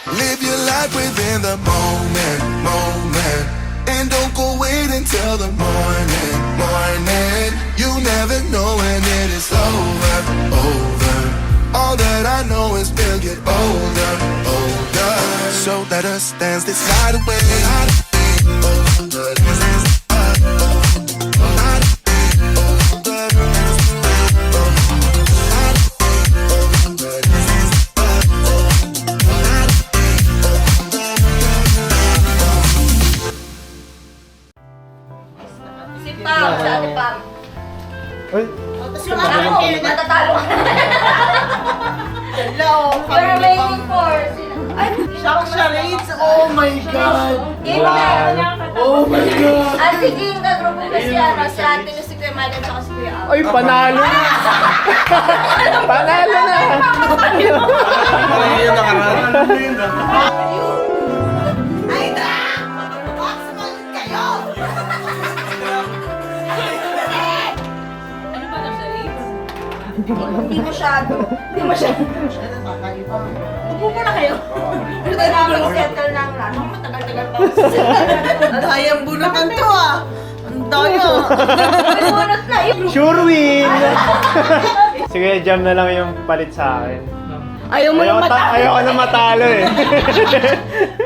Live your life within the moment, moment. And don't go wait until the morning, morning. You never know when it is over, over. All that I know is we'll get older, older. So let us dance this night away. Si Pam, si Ate Pam. Uy, Tapos yung ako, matatalo ka na. Hello, You're remaining four. Ay, Shock charades! Oh my God! game na. Oh my God! At sige, yung kagrupo ko si ano, si Ate Lu, si Kuya Magan, saka si Kuya Al. ay, panalo na! Panalo na! Ay, yung nakaraan. Ay, Dra! Maximal kayo! Hindi masyado. Hindi masyado. Upo muna kayo. Pero tayo namin settle ng ano, matagal-tagal pa ako sa settle. Dayang bunutan to ah! Ang daya! May bunot na yun. Sure win! Sige, jam na lang yung palit sa akin. Ayaw mo yung mata! Ayoko na matalo eh.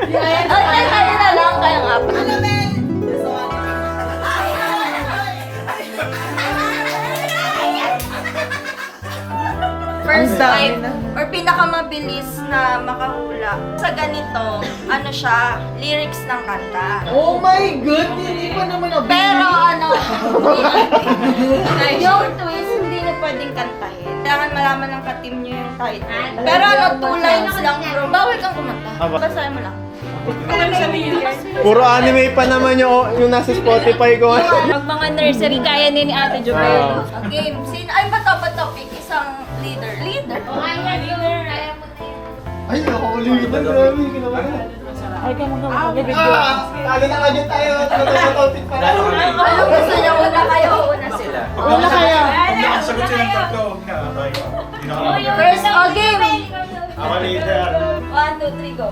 Ay, tayo na lang. Kaya nga pa. First Ang dami time, na. or pinakamabilis na makahula sa ganito, ano siya, lyrics ng kanta. Oh my God! Hindi pa naman ako. Pero ano, yung twist, hindi na pwedeng kantahin. Kailangan malaman ng ka-team nyo yung title. Pero ano, 2 lines lang bro. Bawal kang kumanta. Aba. Basahin mo lang. Puro anime pa naman yung nasa Spotify ko. Pag mga nursery, kaya ni Ate Jobel. Wow. Game. Ay, bato pick. Isang leader. Leader? Ay, ako ulit. Grabe, kinabahan. Ay, kamo Ah, lalo na agad tayo. Natutupit pa lang. Ano gusto niya? Una kayo o una sila? Una kayo. Nakasagot siya ng tatlo. First, game. Ako leader. 1, 2, 3, go.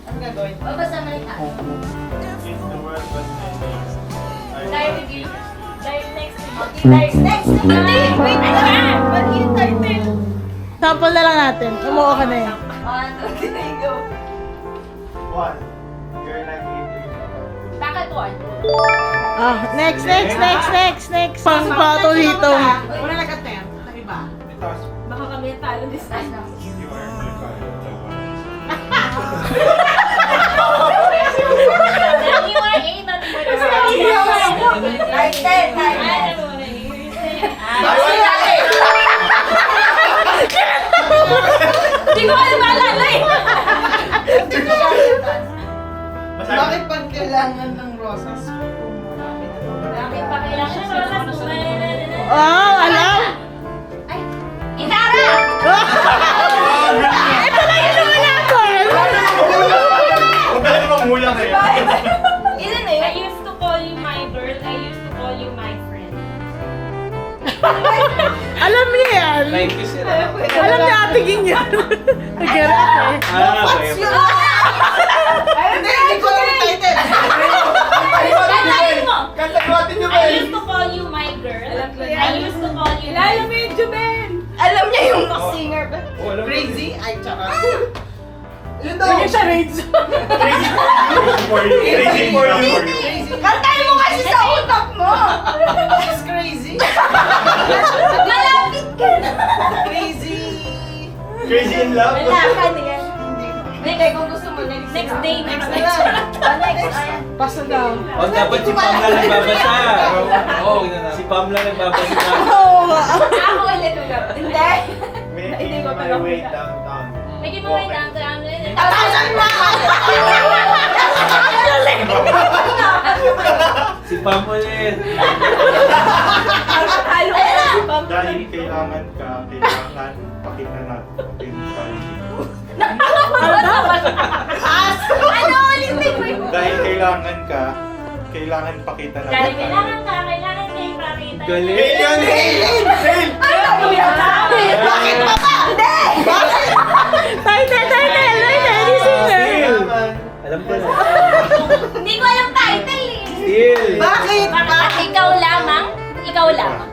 Ano gagawin? Babasa mo rin tayo. If the world was Next. Hindi, wait lang. Ba't yung title? Sample na lang natin. Umuha ka na yan. 1, 2, 3, go. One. Girl, I'm eating. Bakit one? Ah, next. Pang bato dito. Wala nag-attempt na iba. Baka kami talo this time. You are A, not Title. Hindi ko alam maalala eh. Bakit pang kailangan ng rosas? Bakit pa kailangan sa Wow, alam! Inara! Ito lang yung wala ko! Huwag ka lang manghulang kayo. Ilan na I yun? used to call you my girl. I used to call you my friend. Alam niya yan! Thank you sila. Alam niya atigin yan! Nag-get eh. Hindi ko lang yung title! Kailangan mo! Kataguatin niyo ba I used to call you my girl. I used to call you my friend. Alam niya yung singer ba? Crazy? Ay, tsaka. Yun daw. Sige siya, Rage. Crazy for you. Kantahin mo kasi sa utak mo! She's crazy! Malapit ka na! Crazy! Crazy in love. Wala ka niya. Hindi, kung gusto mo, next day. Next. Ayan. Pasa daw. O, dapat si Pam lang nagbabasa. Oo, si Pam lang nagbabasa. Oo nga. Ako ulit ulit. Hindi. Making my way downtown. Naging mo may downtown. Tatasan mo! Si Pam ulit. Dahil kailangan pakita natin tayo. Ano ulitin mo yun? Dahil kailangan pakita natin Dahil tayo. kailangan kayo ipakita. Galing. Hail yan! Hail! Hail! Ano?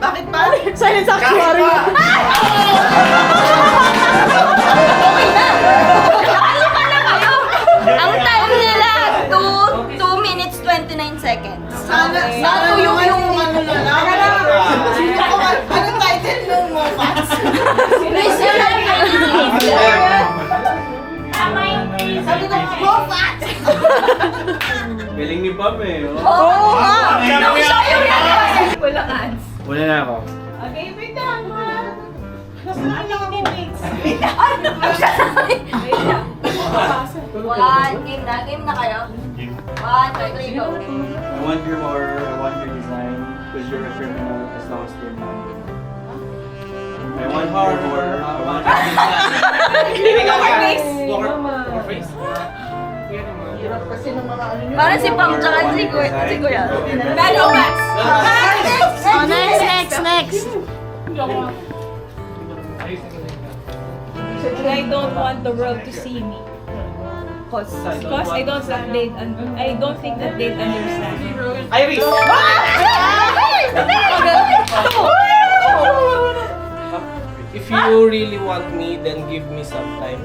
Bakit ba? Silent actuary. Ang time nila, 2 minutes 29 seconds. Sana yung ano na lang. Anong title nung mo, Pats? Please, yun lang Tama yung face. Sabi ko, mo, Pats! Galing ni Pam eh. Oh. Oo nga! Wala ads. Wala na ako. Okay, wait lang. Nasaan yung minutes? One, game na kayo? 1, 2, 3, go. I want your more, I want your design, because you're a criminal as long as you're not. I want your more, I want your design. Poker face? Hirap kasi ng mga ano nyo. Parang si Pam tsaka si Kuya. Dalo, Max. Next. I don't want the world to see me. Because I don't think that they'd understand. Iris! If you really want me, then give me some time.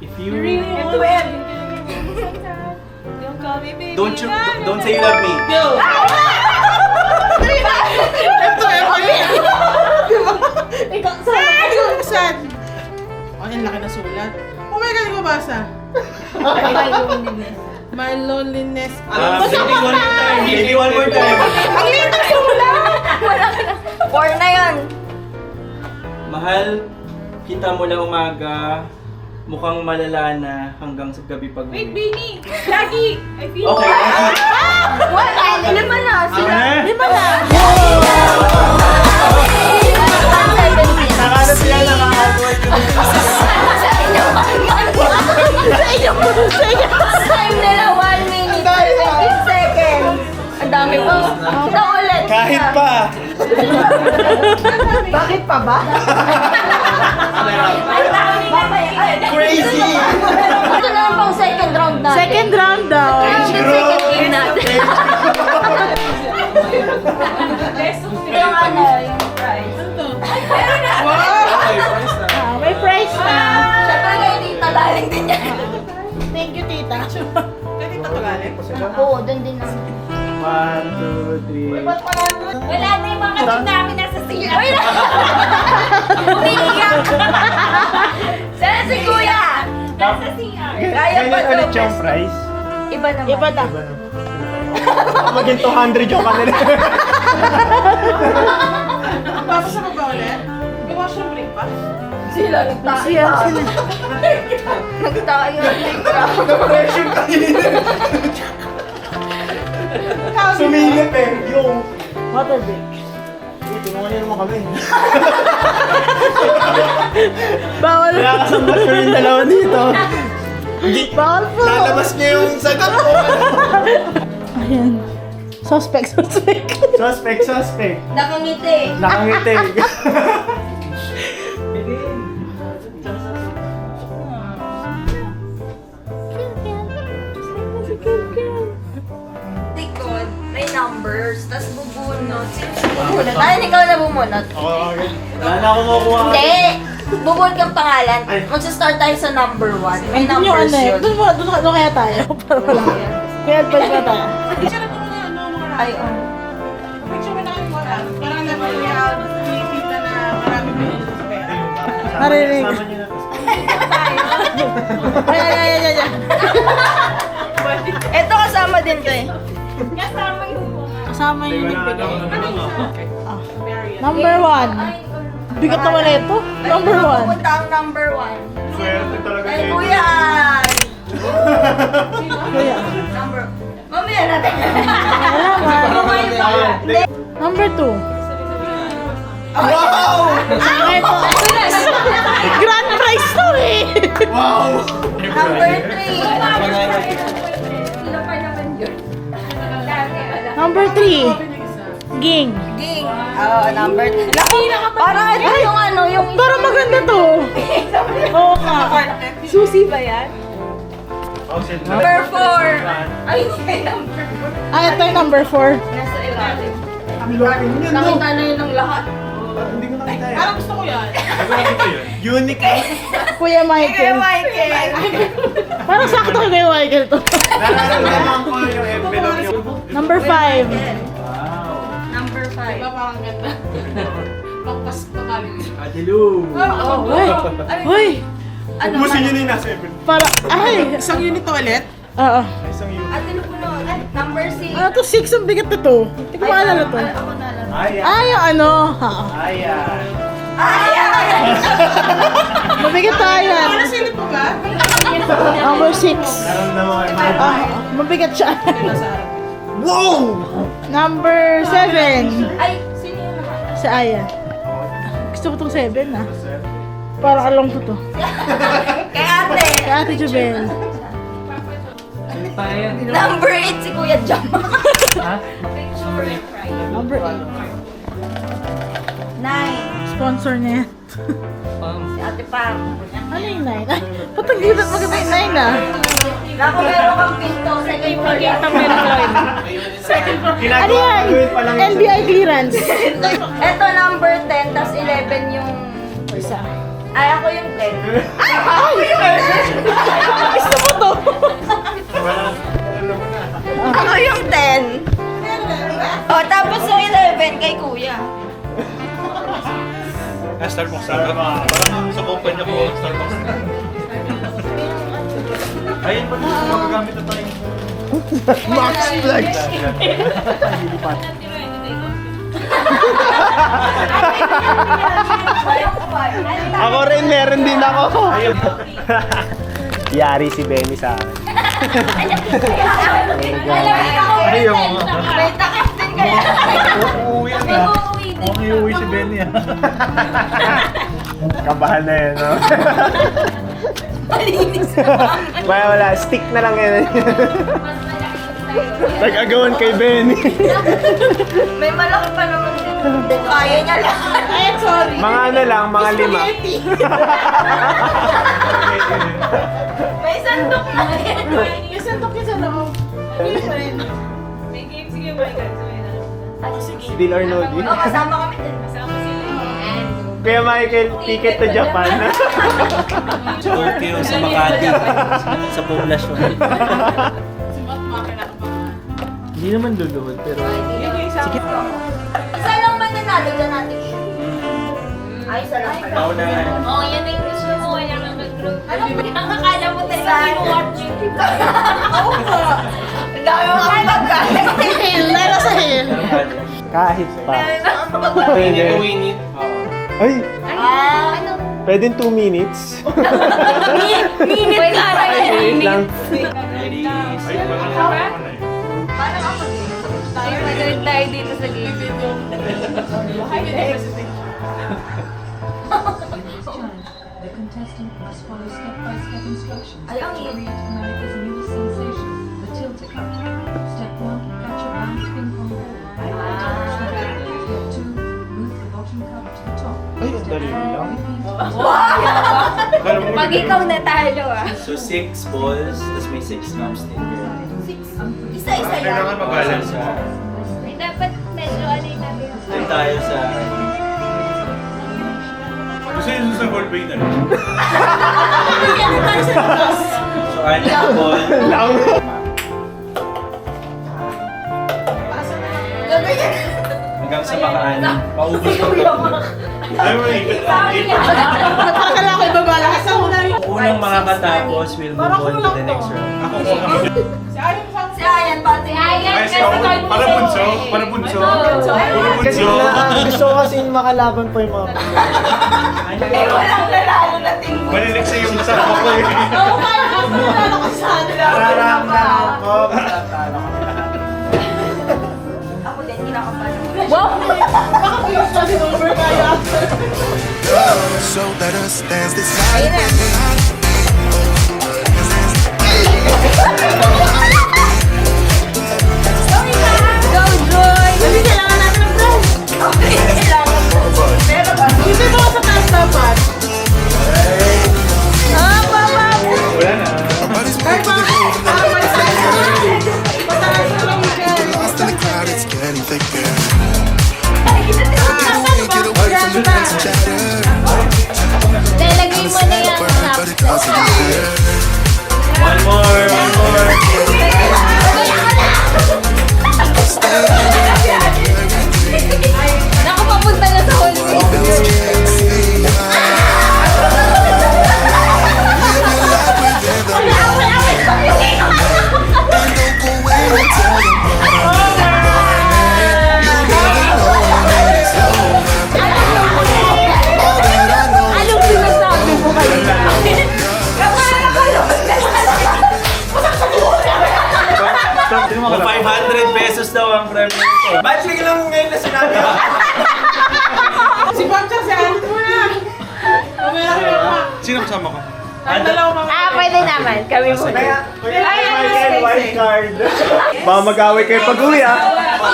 If you Don't call me baby. don't say you love me. Saan? Oh, yung laki na sulat. Oh my God, mabasa. My loneliness. Maybe one more time. Ang liit ng sulat! 4 na yun. Mahal, kita mo lang umaga, mukhang malala na hanggang sa gabi pag Wait, Bini. Lagi. I feel Okay, thank you. Wala, 5 na. Sila. Ah, 5 na. Nakaano sila, naka-hardwork. Time nila 1 minute 17 seconds. Ang dami pa. Ito ulit. Kahit pa. Bakit pa ba? Crazy! Ito na lang pang second round natin. Second round daw. Second game natin. Yung ano, yung prize. May prize na. Siyempre kayo tita, laling din yan. Thank you, tita. Ganito to galing? Oo, dun din naman. 1, 2, 3. Wala na yung mga kapit namin nasa siya. Umiiyak! Sana si Kuya! Nasa CR. Kaya pa Ganyan ulit to. yung price. Iba naman. Iba daw. Maging 200 yung kanila. Papasa mo ba ulit? May washroom break pa? Sila nagtayo. Sila. Nagtayo. Pressure kanina. Sumilip eh. Yung... Water break. Tinungan niyo naman kami. Bawal. Kaya kasama ko yung dalawa dito. Bawal po. Lalabas niya yung sagot ko. Ayan. Suspect. Suspect. Nakangiti. Nakangiti. Likod, may numbers, tas bubunot. Bubunot. Ay, ikaw na bumunot. Okay. Wala na akong makuha. Hindi! Bubunot kang pangalan. Magsa-start tayo sa number 1. May Yung numbers ano eh. yun. Doon kaya tayo. Para wala. Kaya advance na tayo. Picture na muna ano, mga Ay, oh. Picture mo na kayo mga parang nakikita na marami pinili sa pera. Narinig. Kasama niyo na. Ay. Ito kasama din to eh. Kasama yung mga. Kasama yung nagbigay. Marian. Number 1. Bigat naman ito. Number 1. Pupunta ang number 1. Swerte talaga Ay, yun. kuya! Kuya. Number... Mamaya natin. Salamat. Kumain pa. Hindi. Number 2. Wow! Ito. Grand prize to eh. Wow! Number 3. Sino pa naman yun? Number 3. Ging. Ging. Oh, number 3. Parang ito yung ano, yung... Parang maganda to. Oo nga. Susi ba yan? Number 4. Ay, hindi. Number 4. Ah, ito yung number 4. Nasa ilalim. Nakita na yun ng lahat. Hindi ko nakita yan. Parang gusto ko yan. Unique. Kuya Michael. Parang sakto kay Kuya Michael to. Nararamdaman ko yung envelope yung... Number 5. Number 5. Diba parang ganda? Pagpas pakalit. Adilu! Uy! Uy! Ano? Ubusin nyo na yung nasa envelope. Para, ay! Isang unit toilet? Oo. Isang unique. Ate Lupuno, number 6. Ano to? 6 ang bigat na to. Hindi ko maalala to. Ako naalala. Ayan. Ay, yung ano. Ayan. Mabigat tayo yan. Ano silip mo ba? Number 6. Nararamdaman ko yung... Ah, mabigat siya. Nasa harap. Wow! Number 7. Ay, sino yun naman? Si Aya. Gusto ko tong 7 ah. Parang along ko to. Kay ate. Si Ate Jubel. Number 8 si Kuya Jam. Number 8. 9. Sponsor niya yan. Si Ate Pam. Ano yung 9? Ay, ba't ang gilid maganda yung 9 ah? Naku, meron kang pinto. Second floor yan. Ano yan? Gawin pa lang yun. NBI clearance. Ito number 10, tas 11 yung... Isa. Ay, ako yung 10. Gusto mo to? Ako yung 10. O, tapos yung 11 kay Kuya. Starbucks na. Parang sa kumpanya ko, Starbucks na. Ayun pa dito, magagamit na tayo. Max Vlog! Ako rin, meron din ako. Yari si Benny sa akin. Ano yung mga... May takip din kaya. Uuwi na. Okay, uuwi si Benny ah. Kabahan na yun, no? Wala, stick na lang yan. Nag-agawan kay Benny. May malaki pa naman din. Kaya niya lahat. Ay, sorry. Mga ano lang, mga 5. May sandok na rin. Yung sandok yung sa loob. Hindi pa rin. May game, sige, Michael. Deal or no deal? O, kasama kami din. Kaya Michael, ticket to Japan. Tokyo sa Makati. Sa poblasyon. Hindi naman luluhod, pero... Isa lang man nanalo dyan natin. Ay, isa lang pala. Ako na nga. Oh, yan na yung gusto mo. Wala nang nag-group. Ang akala mo talaga pinuwatch yun. Ang dami mo kayo magkaya. Hill, lalo sa hill. Kahit pa. Win Pwede. it. Ay, Ano? pwede 2 minutes. Minute na Wait lang. Ready? Paano ka mag-game? Tayo magaling tayo dito sa game. The contestant must follow step-by-step instructions Ay, ang to hirap. create America's newest sensation, the tilt-a-cup. Step 1, catch a round ping pong ball. Step 2, move the bottom cup to the top. Ay, ang dali lang. Pag ikaw natalo ah. So 6 balls, tapos may 6 cups din. Isa-isa yan. Balance sa... Dapat medyo ano yung natin. Doon tayo sa... Kasi yung sa ball pay na rin. So 6 ball. Lang. Gaganyan. Hanggang sa makaani. Paubos ko ito. Akala ko ibaba lahat sa una. Unang makakatapos will move on to the next round. Si Ayan pati. Para bunso. Para bunso. Kasi gusto ko kasi makalaban po yung mga... Eh, walang lalalo na team. Maliliksa yung sa ako eh. Oo, parang ako nalala ko sa kanila. Nararamdaman ko. Matatalo kami lahat. Ako din, kinakabahan. So let us dance this night. Go, Joy! Hindi kailangan natin ng brush. Okay, kailangan mo. Pero ba? Hindi mo sa taas dapat. Ah, papa! Wala na. Everybody's back to the groove and the Pataas na lang dyan. lost in the crowd, it's getting thicker. sama ko. Pwede naman. Kami muna. Michael, wild card. Baka mag-away kayo pag-uwi, ah.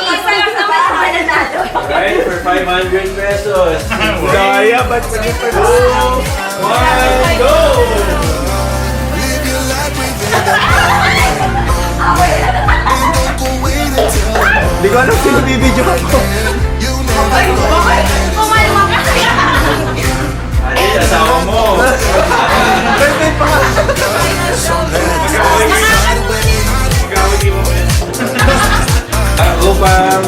Isa lang naman ang mananalo. Right, for 500 pesos. Kaya, ba't maging pag-uwi? 1, go! Live your life within the moment. And don't go wait until the morning. Hindi ko alam sino bibidyo ako. You never know. Kumalma ka kaya. Ate, asawa mo. Birthday pa nga. Mag-away mo. Go, Pam.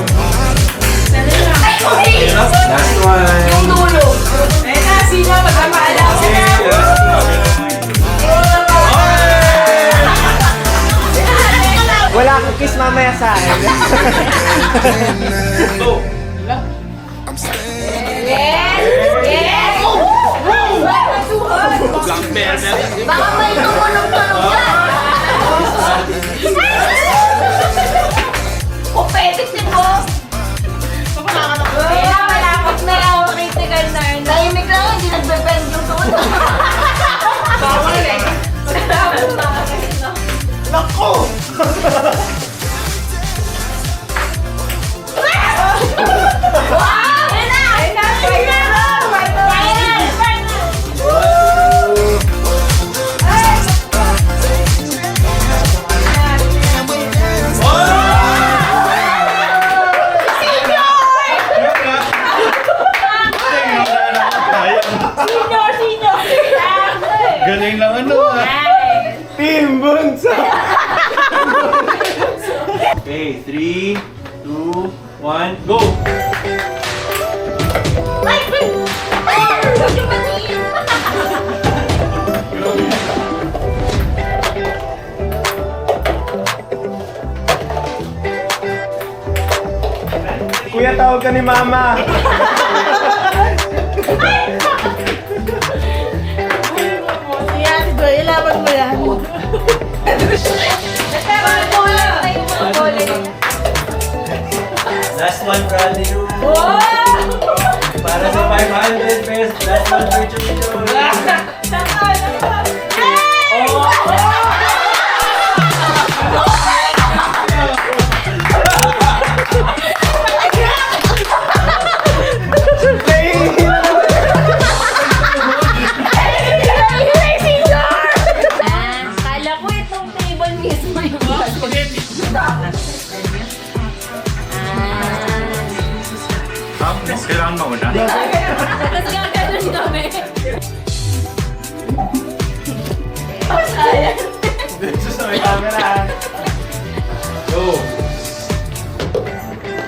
Last one. Yung dulo. Sino? Magmamaalaw ka na. Wala akong kiss mamaya sa akin. Go. I'm standing. Yes! Baka may tumulong-tulong yan. Competitive mo. Malapot na lang ako critical na. Tahimik lang, hindi nagbe-bend yung suot. Bawal eh. Nako! Wow! Ayun na! Galing lang ano. Team Bunsa! Okay, 3, 2, 1, go! Kuya, tawag ka ni Mama. Yan, ilaban mo yan. Last one for Ate Lu. Para sa 500 pesos, last one for Chucho. Kala ko itong table mismo yung Kailangan mauna. Tapos gaganon kami. Dito sa may camera. Go!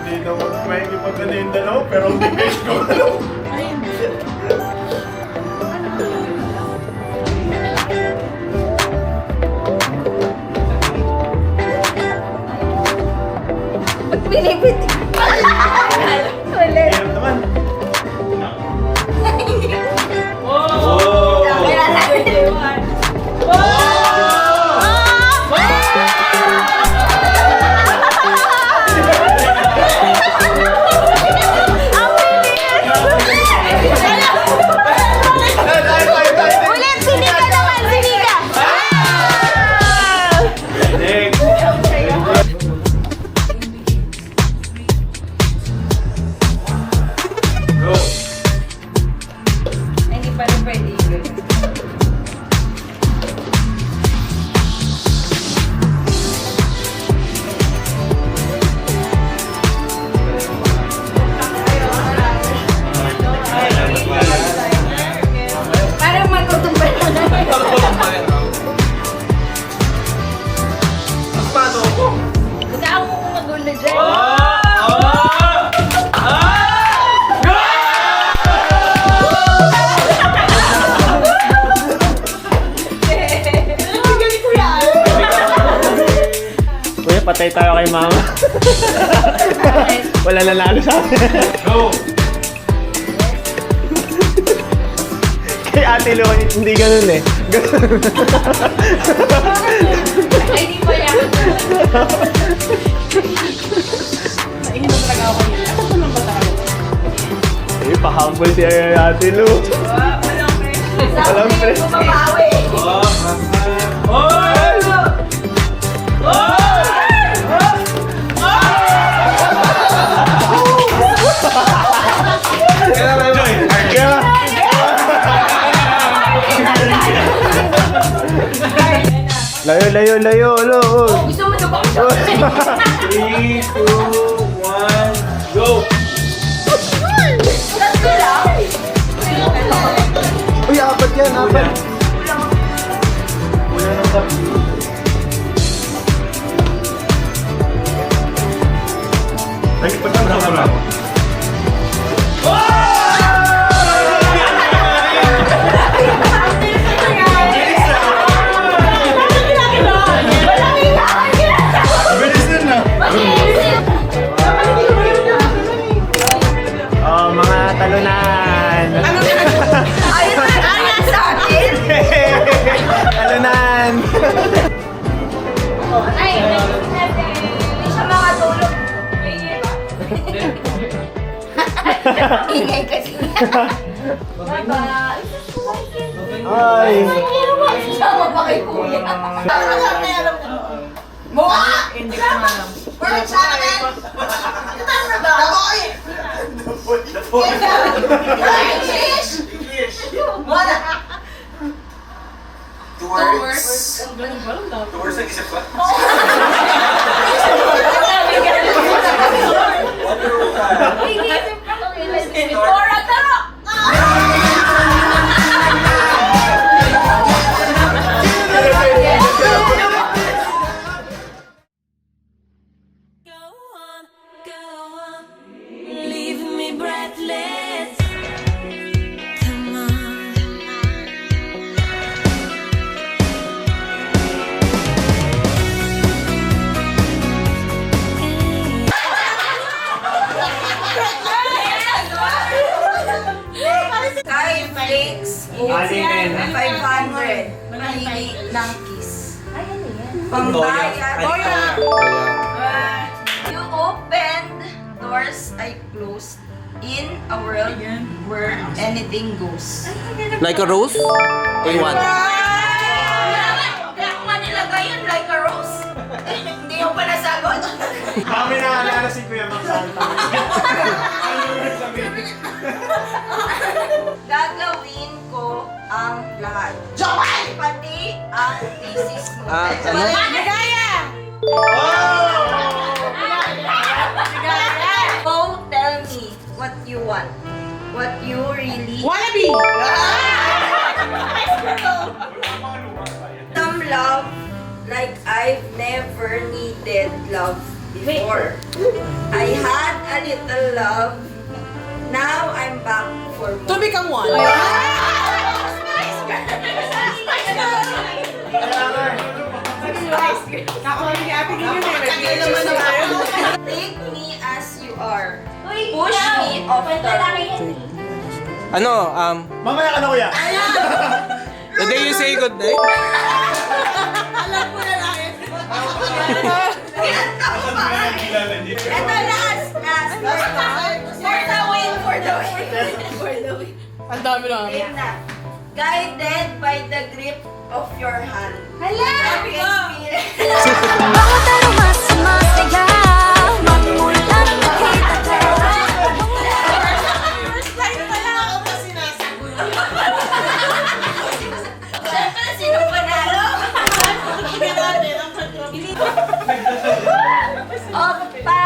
Hindi naman may ipagano yung dalaw, pero hindi base ko ano. Pinipit. Ulit. Hirap naman. Oh! Kaya natin. Ulit, sinika naman, sinika. Next! Go! Hindi pa rin pwede yun. Parang matutumba na naman. Huwag ako magulo dyan. Kuya, patay tayo kay Mama. Wala nanalo sa akin. Go! Kay Ate Lu, hindi ganun eh. Ganun. Ay, di pa yan. Naiinom talaga ako kanina. Ako naman ba tayo? Eh, pahambol si Ate Lu. Wala, okay. Walang press. Bumabawi. Layo. Gusto mo na ba? 3, 2, 1, go! Tatlo lang. Uy, apat yan, apat. Kulang ng tabi. Oh, mga talunan. Ayun na sa akin. Talunan. Ay, hindi siya makatulog. Ingay kasi. Baba. Ay. Sama pa kay kuya. Mukha! Hindi ko alam. Wala siya naman! Katang na ba? English! Wala! Tours. Tours ang isa pa? Tora, tara! Kay Flakes, 500. Mahili ng kiss. Pambayad. You opened doors I closed in a world where anything goes. Like a rose? A1. Kaya kung nilagay yun like a rose. Hindi yung pa nasagot. Kami na alala si Kuya Max Santa. Gagawin ko ang lahat. Pati ang thesis mo. Ano? Go tell me what you want. What you really Wannabe! Some love like I've never needed love before. I had a little love. Now I'm back for more. To become one. Take me as you are. Push me off the Ano, Mamaya ka na, Kuya. the day you say good day? Ito, last. For the win. Ang dami na. Ayan na. Guided by the grip of your hand. Hala! Bawat aromas sumasaya Magmulan makita ka Siyempre, sino panalo? Pam!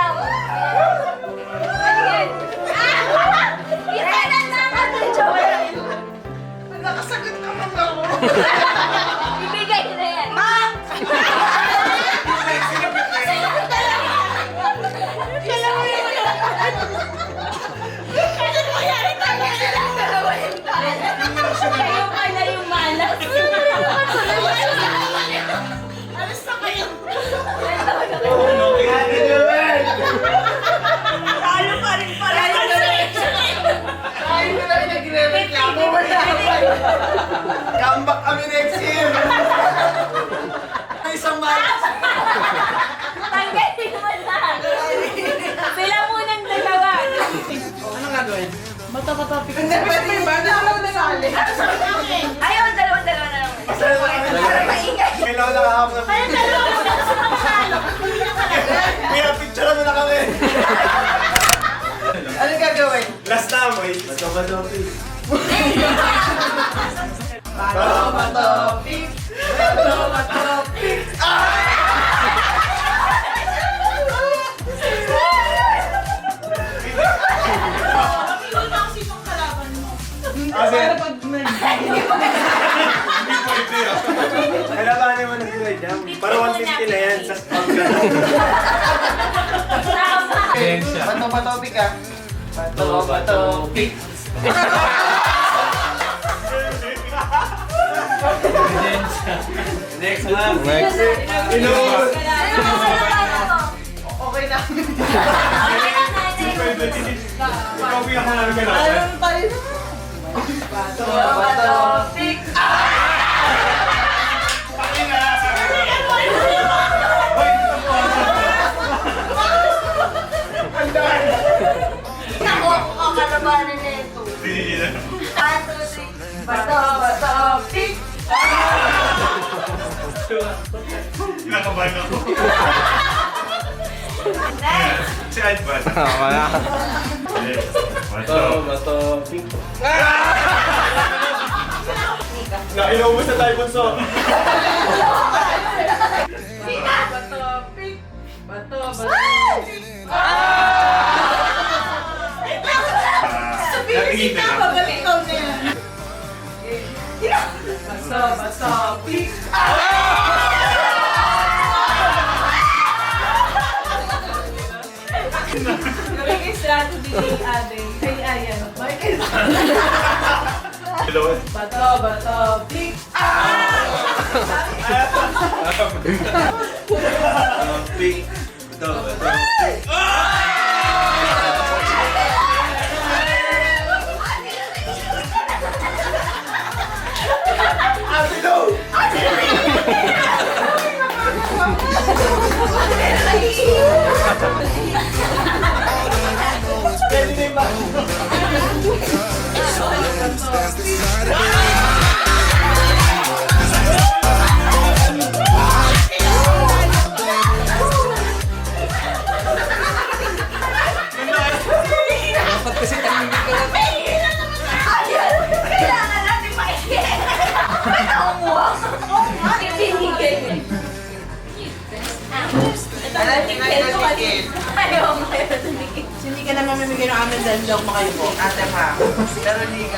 Isa na naman, Joel! Nakasagot naman ako. Ibigay na yan. Ma'am! Kayo pala yung malas. Alis na kayo. Talo pa rin pala. Ay, wala yung nagre-reklamo. Wala pa. Comeback kami next year. Isang malas. Tanggalin mo na. Sila munang dalawa. Anong gagawin? Hindi, pwede ba? Hindi ako nagsali. ako na. Kaya picture mo na kami. Ano gagawin? Last na mo eh. Bato-bato. Bato, pick. Bato, pick. Kasi, Pag kailangan naman ng Kuya Jam. Para 150 na yan sa spam ka na. bato, pick ah. Bato, pick. Next one. Okay na. Ikaw pinakamalami ka natin. Alam tayo na. Bato, pick. Ako, ang kalabanan na ito. 1, 2, 3. Bato, pick. Kinakabahan ako. Next! Si Advan. Wala. Bato. Bato. Pick. Nailaw mo sa tayo bunso. Bato, pick. Bato. Sabihin kita, babalik ikaw na yan. Bato, pick. Gawin kay strategy kay Ate. Kay Ayan. Hello. Bato, pick. Big. Bato. Kailangan natin maigil! Naumuha ko! Pinigil! Ayaw mo kayo tumigil. Hindi ka na mamimigay ng amin dahil hindi ako makayupo. Ate pa. Pero hindi ka.